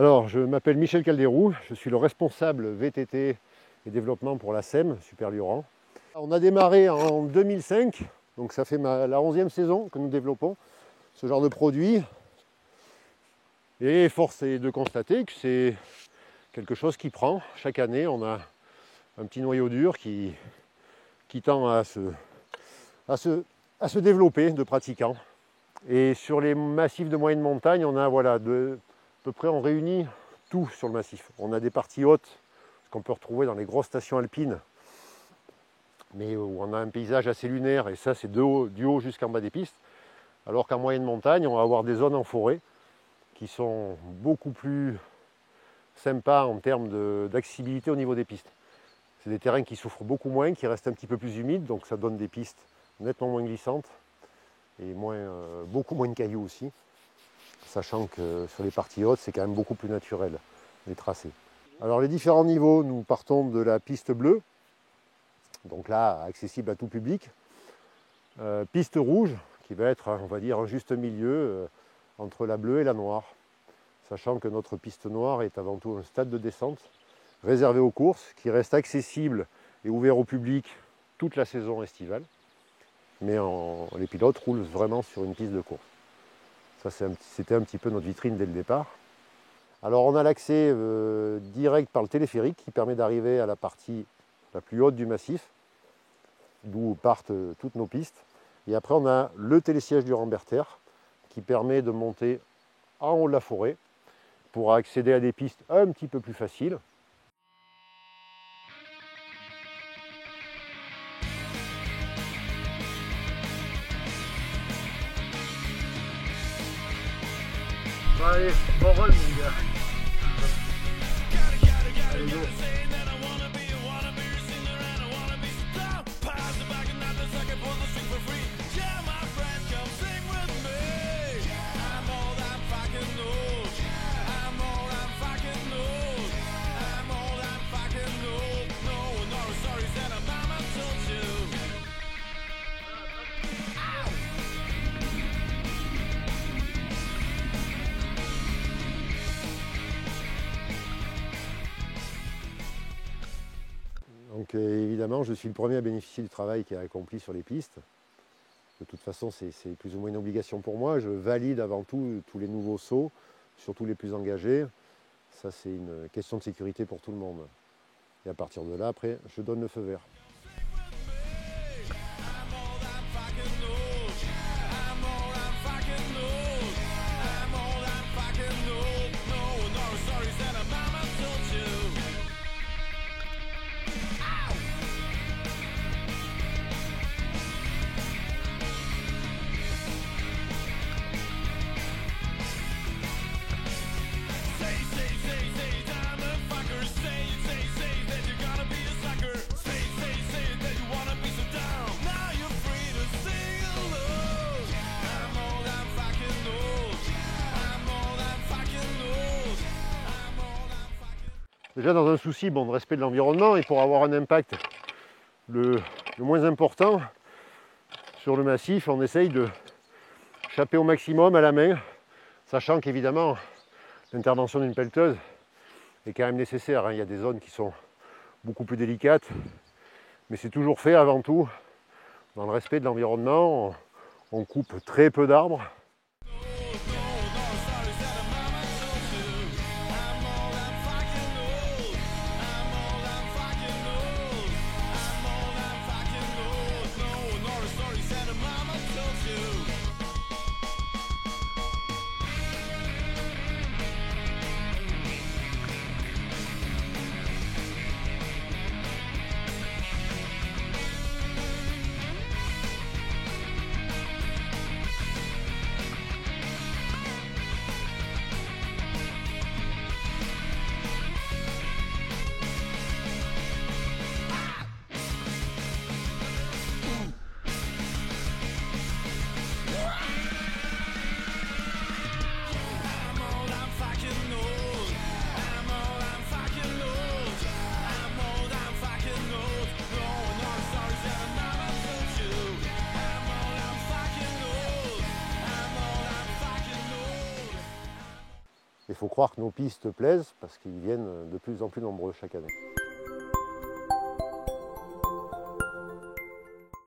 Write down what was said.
Alors, je m'appelle Michel Calderou, je suis le responsable VTT et développement pour la SEM, Super-Lioran. On a démarré en 2005, donc ça fait la 11e saison que nous développons ce genre de produit. Et force est de constater que c'est quelque chose qui prend. Chaque année, on a un petit noyau dur qui tend à se développer de pratiquants. Et sur les massifs de moyenne montagne, on a à peu près on réunit tout sur le massif. On a des parties hautes, ce qu'on peut retrouver dans les grosses stations alpines, mais où on a un paysage assez lunaire, et ça c'est du haut jusqu'en bas des pistes. Alors qu'en moyenne montagne, on va avoir des zones en forêt qui sont beaucoup plus sympas en termes d'accessibilité au niveau des pistes. C'est des terrains qui souffrent beaucoup moins, qui restent un petit peu plus humides, donc ça donne des pistes nettement moins glissantes et beaucoup moins de cailloux aussi. Sachant que sur les parties hautes, c'est quand même beaucoup plus naturel, les tracés. Alors les différents niveaux, nous partons de la piste bleue, donc là, accessible à tout public. Piste rouge, qui va être, on va dire, un juste milieu entre la bleue et la noire. Sachant que notre piste noire est avant tout un stade de descente, réservé aux courses, qui reste accessible et ouvert au public toute la saison estivale. Mais les pilotes roulent vraiment sur une piste de course. Ça, c'était un petit peu notre vitrine dès le départ. Alors on a l'accès direct par le téléphérique qui permet d'arriver à la partie la plus haute du massif, d'où partent toutes nos pistes. Et après on a le télésiège du Ramberter qui permet de monter en haut de la forêt pour accéder à des pistes un petit peu plus faciles. Allez, bon rôle mon gars. Allez, go. Donc évidemment, je suis le premier à bénéficier du travail qui est accompli sur les pistes. De toute façon, c'est plus ou moins une obligation pour moi. Je valide avant tout tous les nouveaux sauts, surtout les plus engagés. Ça, c'est une question de sécurité pour tout le monde. Et à partir de là, après, je donne le feu vert. Déjà dans un souci de respect de l'environnement et pour avoir un impact le moins important sur le massif, on essaye de chaper au maximum à la main, sachant qu'évidemment l'intervention d'une pelleteuse est quand même nécessaire. Il y a des zones qui sont beaucoup plus délicates, mais c'est toujours fait avant tout dans le respect de l'environnement. On coupe très peu d'arbres. Il faut croire que nos pistes plaisent parce qu'ils viennent de plus en plus nombreux chaque année.